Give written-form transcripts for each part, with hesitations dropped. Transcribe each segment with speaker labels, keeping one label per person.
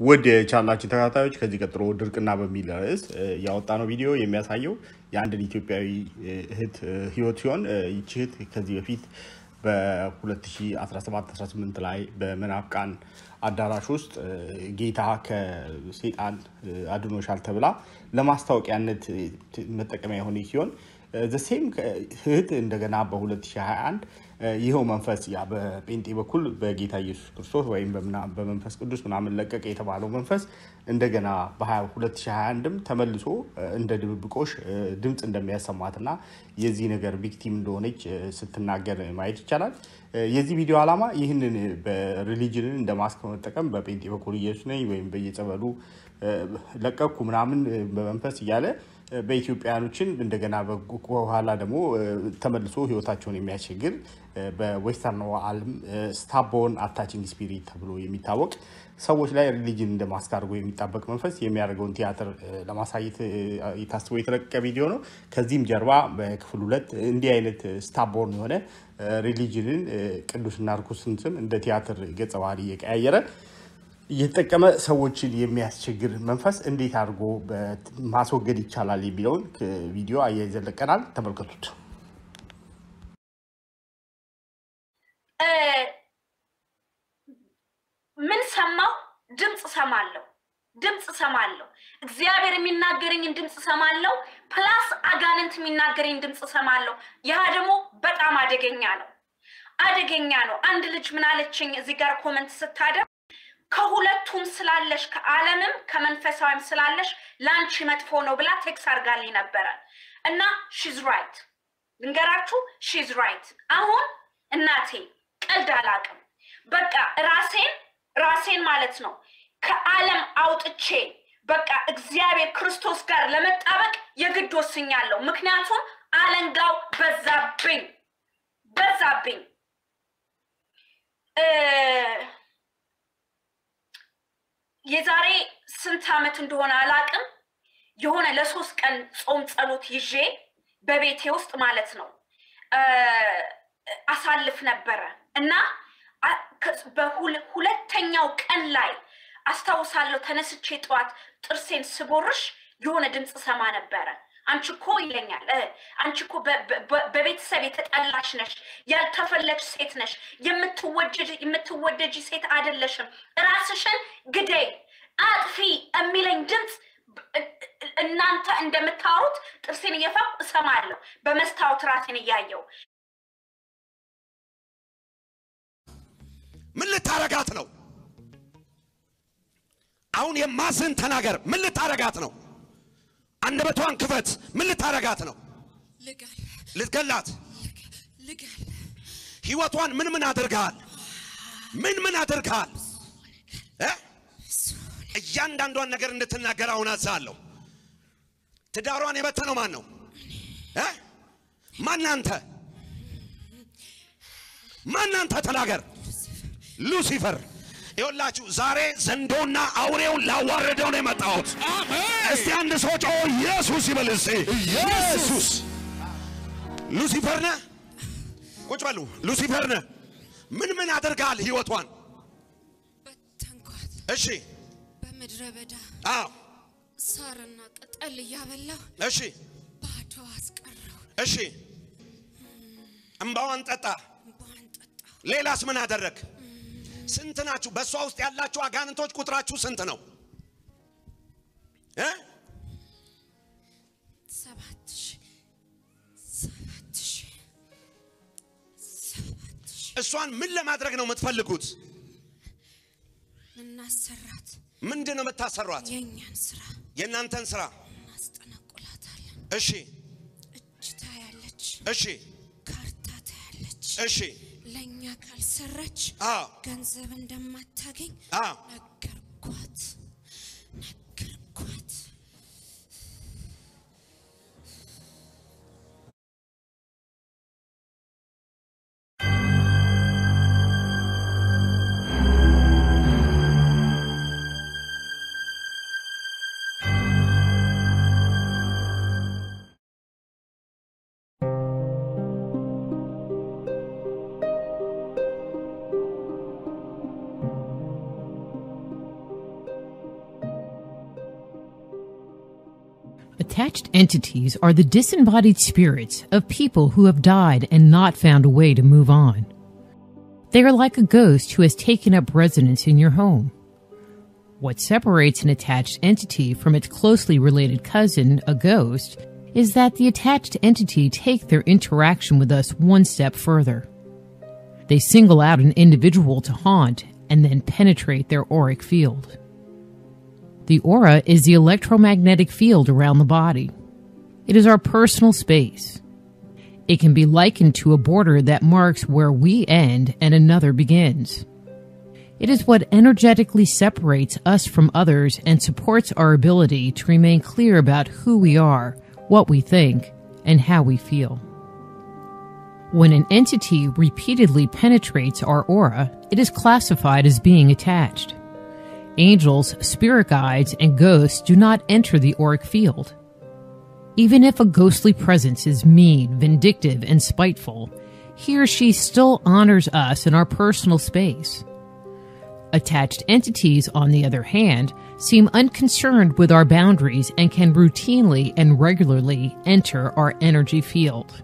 Speaker 1: ወደ ቻናላችን ተከታታዮች ከዚህ ቀጥሎ ድርቅና በሚል ርዕስ ያወጣነው ቪዲዮ የሚያሳየው የአንድን ኢትዮጵያዊ እህት ህይወት ሲሆን ይህች እህት ከዚህ በፊት በ2017-18 ላይ በመናፍቃን አዳራሽ ውስጥ ጌታ ከሰይጣን አድኖሻል ተብላ ለማስታወቂያነት መጠቀሚያ የሆነ ሲሆን the same እህት እንደገና በ2021 ይሄው መንፈስ ያ በጴንጤ በኩል በጌታ ኢየሱስ ክርስቶስ ወይም በመንፈስ ቅዱስ ምናምን ለቀቀ የተባለው መንፈስ እንደገና በ2021ም ተመልሶ እንደ ድብብቆሽ ድምጽ እንደሚያሰማትና የዚህ ነገር ቪክቲም እንደሆነች ስትናገር ማየት ይቻላል። የዚህ ቪዲዮ ዓላማ ይህንን በሪሊጂንን እንደማስከ መጠቀም በጴንጤ በኩል ኢየሱስ ነኝ ወይም በየጸበሉ ለቀቁ ምናምን በመንፈስ ይያለ በኢትዮጵያኖችን እንደገና በኋላ ደግሞ ተመልሶ ህይወታቸውን የሚያስቸግር በዌስተርን ዓለም ስታቦን አታቺንግ ስፒሪት ተብሎ የሚታወቅ ሰዎች ላይ ሪሊጂን እንደማስካርጎ የሚጣበቅ መንፈስ የሚያደርገውን ቲያትር ለማሳየት የታስቦ የተለቀቀ ቪዲዮ ነው። ከዚህም ጀርባ በክፍል 2 እንዲህ አይነት ስታቦን የሆነ ሪሊጂንን ቅዱስና ርኩስን ስም እንደ ቲያትር ገጸ ባህሪ የቀያየረ እየተጠቀመ ሰዎችን የሚያስቸግር መንፈስ እንዴት አድርጎ ማስወገድ ይቻላል የሚለውን ቪዲዮ አያይዘን ለቀናል። ተመልከቱት።
Speaker 2: ምን ሰማው? ድምጽ ሰማለሁ እግዚአብሔር የሚናገረኝን ድምጽ ሰማለሁ ፕላስ አጋንንት የሚናገረኝን ድምጽ ሰማለሁ። ያ ደግሞ በጣም አደገኛ ነው። አንድ ልጅ ምን አለችኝ እዚህ ጋር ኮሜንት ስታደርግ ከሁለቱም ስላለሽ ከዓለምም ከመንፈሳዊም ስላለሽ ላንቺ መጥፎ ነው ብላ ቴክስ አርጋልኝ ነበር እና she's right ልንገራችሁ she's right። አሁን እናቴ ቀልድ አላቅም በቃ ራሴን ማለት ነው ከዓለም አውጥቼ በቃ እግዚአብሔር ክርስቶስ ጋር ለመጣበቅ የግድ ወስኛለሁ። ምክንያቱም አለንጋው በዛብኝ የዛሬ ስንት አመት እንደሆነ አላቅም የሆነ ለ3 ቀን ጾም ጸሎት ይዤ በቤቴ ውስጥ ማለት ነው አሳልፍ ነበር እና በሁለተኛው ቀን ላይ አስታውሳለሁ ተነስቼ ጧት ጥርሴን ስቦርሽ የሆነ ድምጽ ሰማ ነበር። አንቺ እኮ ይለኛል አንቺ እኮ በቤተሰብ የተጠላሽ ነሽ፣ ያልተፈለግሽ ሴት ነሽ፣ የምትወደጂ ሴት አይደለሽም፣ ራስሽን ግደይ አጥፊ የሚለኝ ድምጽ እናንተ እንደምታውቁት ጥርሴን እየፋቅ እሰማለሁ በመስታወት ራሴን እያየው።
Speaker 3: ምን ልታረጋት ነው? አሁን የማስን ተናገር። ምን ልታረጋት ነው? አንደበቷን ክፈት። ምን ልታረጋት ነው? ልትገላት። ህይወቷን ምን አድርጋል? ምን አድርጋል? እያንዳንዷን ነገር እንድትናገር አሁን አዛለሁ። ትዳሯን የበተነው ማን ነው? ማናንተ ተናገር። ሉሲፈር ይወላችሁ ዛሬ ዘንዶና አውሬውን ላዋረደው ነው የመጣሁት። እስቲ አንድ ሰው ጮህ ኢየሱስ ይበል። እስቲ ኢየሱስ። ሉሲፈር ነህ? ቁጭ በሉ። ሉሲፈር ነህ? ምን አድርጋል? ህይወቷን በተንኳት። እሺ በመድረ በዳ ሳርና ቅጠል ያበላው። እሺ ባዶ አስቀረው። እሺ እንባዋን ጠጣ። ሌላስ ምን አደረክ? ስንት ናችሁ በሷ ውስጥ ያላችሁ አጋንንቶች? ቁጥራችሁ ስንት ነው? 7000 እሷን ምን ለማድረግ ነው የምትፈልጉት? እናሰራት። ምንድነው የምታሰሯት? የእናንተን ስራ እናስጠነቁላታለን። እሺ እጅ ታያለች። እሺ ካርታ ታያለች። እሺ ለኛ ካልሰራች ገንዘብ እንደማታገኝ ነገርኳት።
Speaker 4: Attached entities are the disembodied spirits of people who have died and not found a way to move on. They are like a ghost who has taken up residence in your home. What separates an attached entity from its closely related cousin, a ghost, is that the attached entity take their interaction with us one step further. They single out an individual to haunt and then penetrate their auric field. The aura is the electromagnetic field around the body. It is our personal space. It can be likened to a border that marks where we end and another begins. It is what energetically separates us from others and supports our ability to remain clear about who we are, what we think, and how we feel. When an entity repeatedly penetrates our aura, it is classified as being attached. Angels, spirit guides, and ghosts do not enter the auric field. Even if a ghostly presence is mean, vindictive, and spiteful, he or she still honors us in our personal space. Attached entities, on the other hand, seem unconcerned with our boundaries and can routinely and regularly enter our energy field.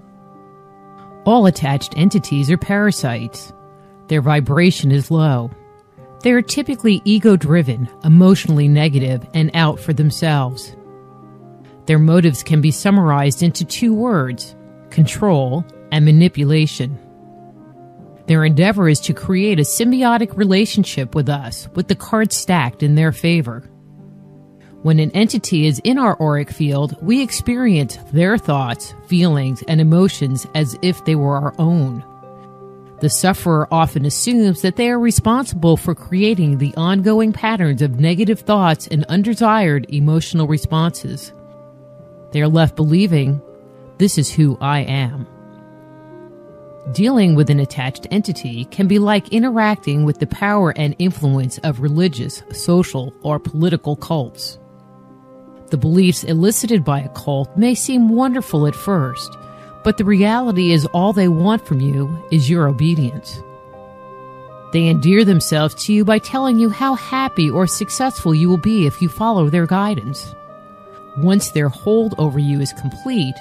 Speaker 4: All attached entities are parasites. Their vibration is low. They are typically ego-driven, emotionally negative, and out for themselves. Their motives can be summarized into two words: control and manipulation. Their endeavor is to create a symbiotic relationship with us, with the cards stacked in their favor. When an entity is in our auric field, we experience their thoughts, feelings, and emotions as if they were our own. The sufferer often assumes that they are responsible for creating the ongoing patterns of negative thoughts and undesired emotional responses. They are left believing, "This is who I am." Dealing with an attached entity can be like interacting with the power and influence of religious, social, or political cults. The beliefs elicited by a cult may seem wonderful at first, but the reality is all they want from you is your obedience. They endear themselves to you by telling you how happy or successful you will be if you follow their guidance. Once their hold over you is complete,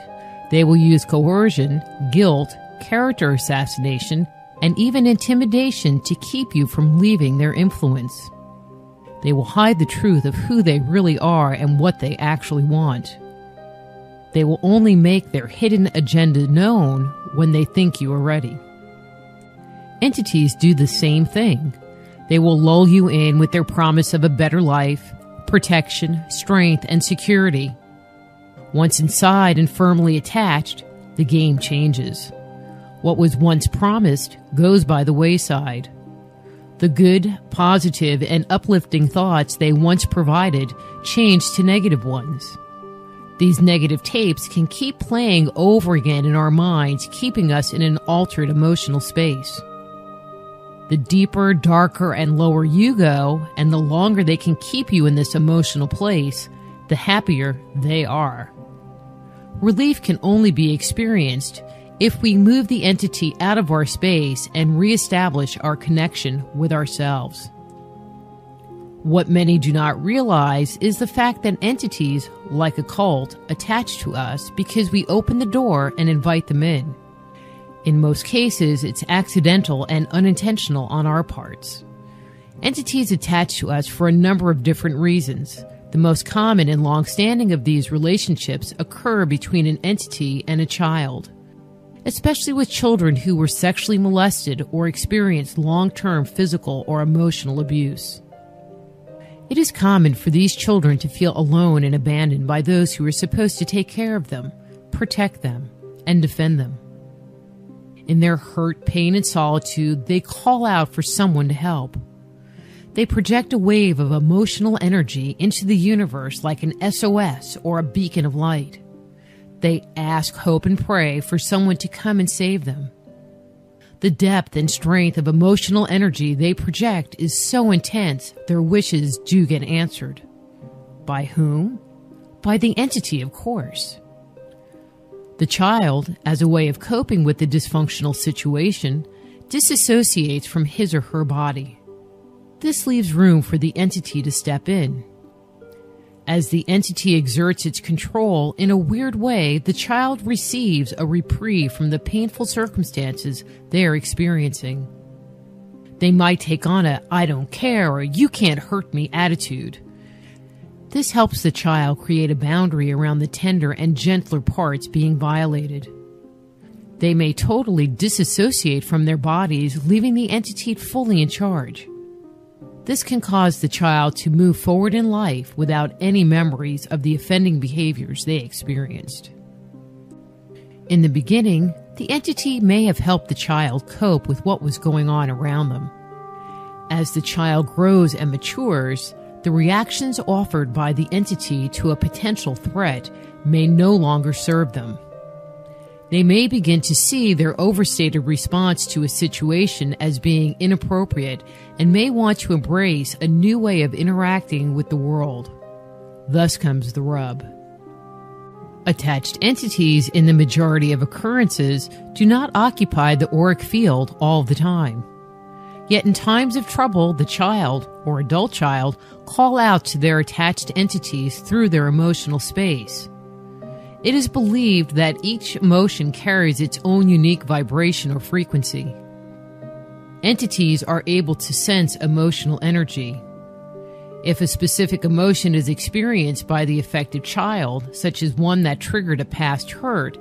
Speaker 4: they will use coercion, guilt, character assassination, and even intimidation to keep you from leaving their influence. They will hide the truth of who they really are and what they actually want. They will only make their hidden agenda known when they think you are ready. Entities do the same thing. They will lull you in with their promise of a better life, protection, strength, and security. Once inside and firmly attached, the game changes. What was once promised goes by the wayside. The good, positive, and uplifting thoughts they once provided change to negative ones. These negative tapes can keep playing over again in our minds, keeping us in an altered emotional space. The deeper, darker, and lower you go, and the longer they can keep you in this emotional place, the happier they are. Relief can only be experienced if we move the entity out of our space and reestablish our connection with ourselves. What many do not realize is the fact that entities, like a cult, attach to us because we open the door and invite them in. In most cases, it's accidental and unintentional on our parts. Entities attach to us for a number of different reasons. The most common and long-standing of these relationships occur between an entity and a child, especially with children who were sexually molested or experienced long-term physical or emotional abuse. It is common for these children to feel alone and abandoned by those who are supposed to take care of them, protect them, and defend them. In their hurt, pain, and solitude, they call out for someone to help. They project a wave of emotional energy into the universe like an SOS or a beacon of light. They ask, hope, and pray for someone to come and save them. The depth and strength of emotional energy they project is so intense, their wishes do get answered. By whom? By the entity, of course. The child, as a way of coping with the dysfunctional situation, disassociates from his or her body. This leaves room for the entity to step in. As the entity exerts its control, in a weird way, the child receives a reprieve from the painful circumstances they are experiencing. They might take on a "I don't care" or "you can't hurt me" attitude. This helps the child create a boundary around the tender and gentler parts being violated. They may totally disassociate from their bodies, leaving the entity fully in charge. This can cause the child to move forward in life without any memories of the offending behaviors they experienced. In the beginning, the entity may have helped the child cope with what was going on around them. As the child grows and matures, the reactions offered by the entity to a potential threat may no longer serve them. They may begin to see their overstated response to a situation as being inappropriate and may want to embrace a new way of interacting with the world. Thus comes the rub. Attached entities, in the majority of occurrences, do not occupy the auric field all the time. Yet in times of trouble, the child, or adult child, call out to their attached entities through their emotional space. It is believed that each emotion carries its own unique vibration or frequency. Entities are able to sense emotional energy. If a specific emotion is experienced by the affected child, such as one that triggered a past hurt,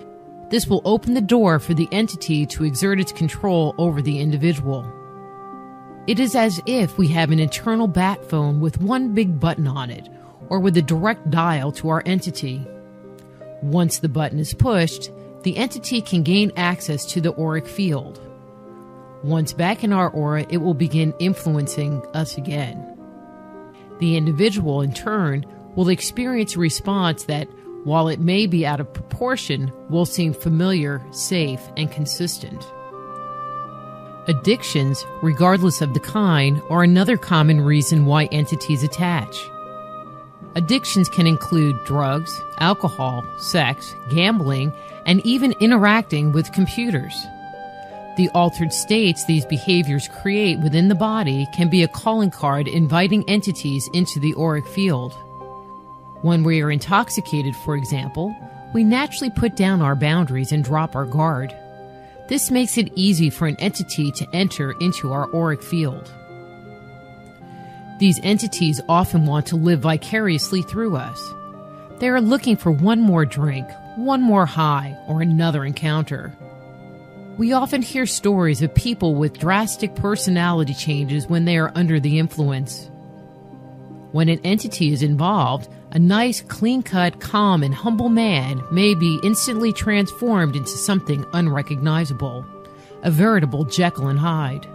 Speaker 4: this will open the door for the entity to exert its control over the individual. It is as if we have an internal bat phone with one big button on it, or with a direct dial to our entity. Once the button is pushed, the entity can gain access to the auric field. Once back in our aura, it will begin influencing us again. The individual, in turn, will experience a response that, while it may be out of proportion, will seem familiar, safe, and consistent. Addictions, regardless of the kind, are another common reason why entities attach. Addictions can include drugs, alcohol, sex, gambling, and even interacting with computers. The altered states these behaviors create within the body can be a calling card inviting entities into the auric field. When we are intoxicated, for example, we naturally put down our boundaries and drop our guard. This makes it easy for an entity to enter into our auric field. These entities often want to live vicariously through us. They are looking for one more drink, one more high, or another encounter. We often hear stories of people with drastic personality changes when they are under the influence. When an entity is involved, a nice, clean-cut, calm, and humble man may be instantly transformed into something unrecognizable, a veritable Jekyll and Hyde.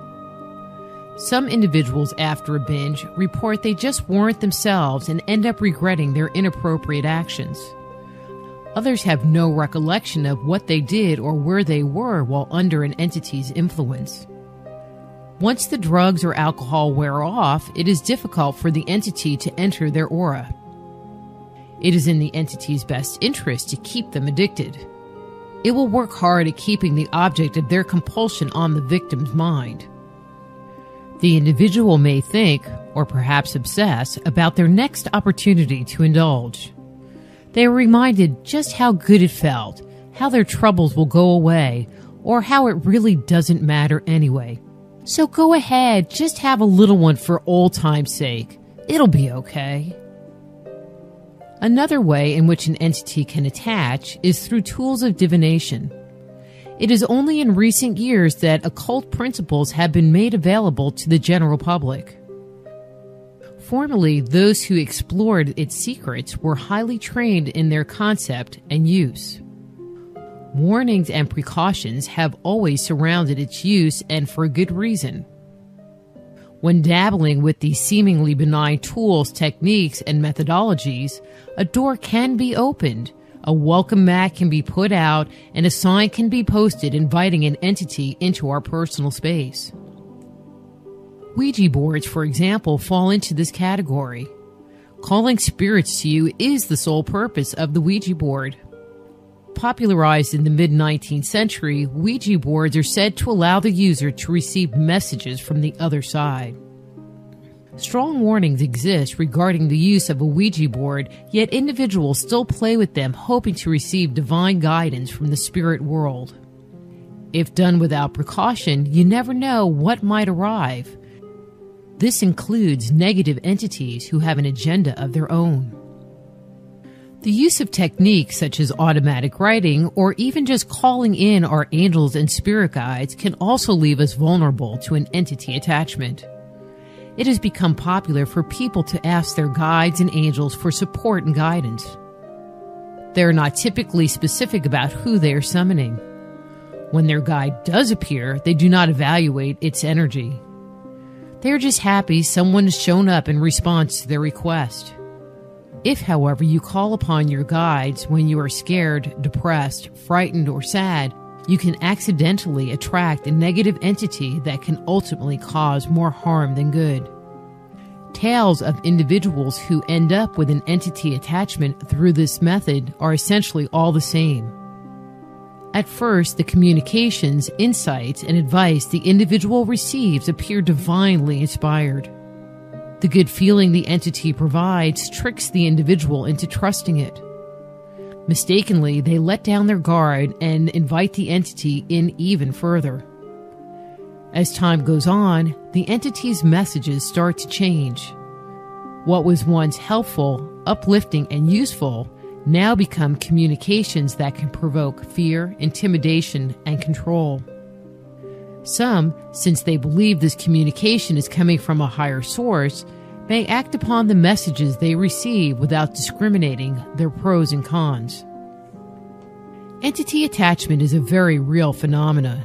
Speaker 4: Some individuals after a binge report they just weren't themselves and end up regretting their inappropriate actions. Others have no recollection of what they did or where they were while under an entity's influence. Once the drugs or alcohol wear off, it is difficult for the entity to enter their aura. It is in the entity's best interest to keep them addicted. It will work hard at keeping the object of their compulsion on the victim's mind. The individual may think, or perhaps obsess, about their next opportunity to indulge. They are reminded just how good it felt, how their troubles will go away, or how it really doesn't matter anyway. So go ahead, just have a little one for old time's sake. It'll be okay. Another way in which an entity can attach is through tools of divination. It is only in recent years that occult principles have been made available to the general public. Formerly, those who explored its secrets were highly trained in their concept and use. Warnings and precautions have always surrounded its use, and for a good reason. When dabbling with these seemingly benign tools, techniques, and methodologies, a door can be opened, a welcome mat can be put out, and a sign can be posted inviting an entity into our personal space. Ouija boards, for example, fall into this category. Calling spirits to you is the sole purpose of the Ouija board. Popularized in the mid-19th century, Ouija boards are said to allow the user to receive messages from the other side. Strong warnings exist regarding the use of a Ouija board, yet individuals still play with them hoping to receive divine guidance from the spirit world. If done without precaution, you never know what might arrive. This includes negative entities who have an agenda of their own. The use of techniques such as automatic writing or even just calling in our angels and spirit guides can also leave us vulnerable to an entity attachment. It has become popular for people to ask their guides and angels for support and guidance. They are not typically specific about who they are summoning. When their guide does appear, they do not evaluate its energy. They are just happy someone has shown up in response to their request. If, however, you call upon your guides when you are scared, depressed, frightened, or sad, you can accidentally attract a negative entity that can ultimately cause more harm than good. Tales of individuals who end up with an entity attachment through this method are essentially all the same. At first, the communications, insights, and advice the individual receives appear divinely inspired. The good feeling the entity provides tricks the individual into trusting it. Mistakenly, they let down their guard and invite the entity in even further. As time goes on, the entity's messages start to change. What was once helpful, uplifting, and useful now become communications that can provoke fear, intimidation, and control. Some, since they believe this communication is coming from a higher source, may act upon the messages they receive without discriminating their pros and cons. Entity attachment is a very real phenomenon.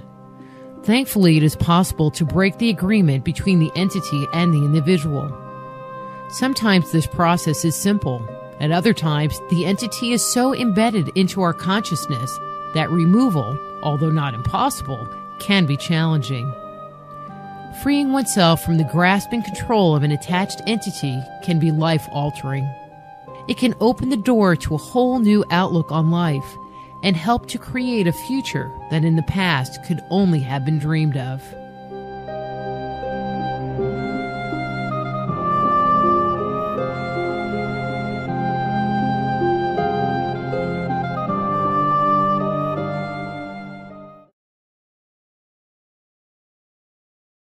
Speaker 4: Thankfully, it is possible to break the agreement between the entity and the individual. Sometimes this process is simple. At other times, the entity is so embedded into our consciousness that removal, although not impossible, can be challenging. Freeing oneself from the grasp and control of an attached entity can be life-altering. It can open the door to a whole new outlook on life and help to create a future that in the past could only have been dreamed of.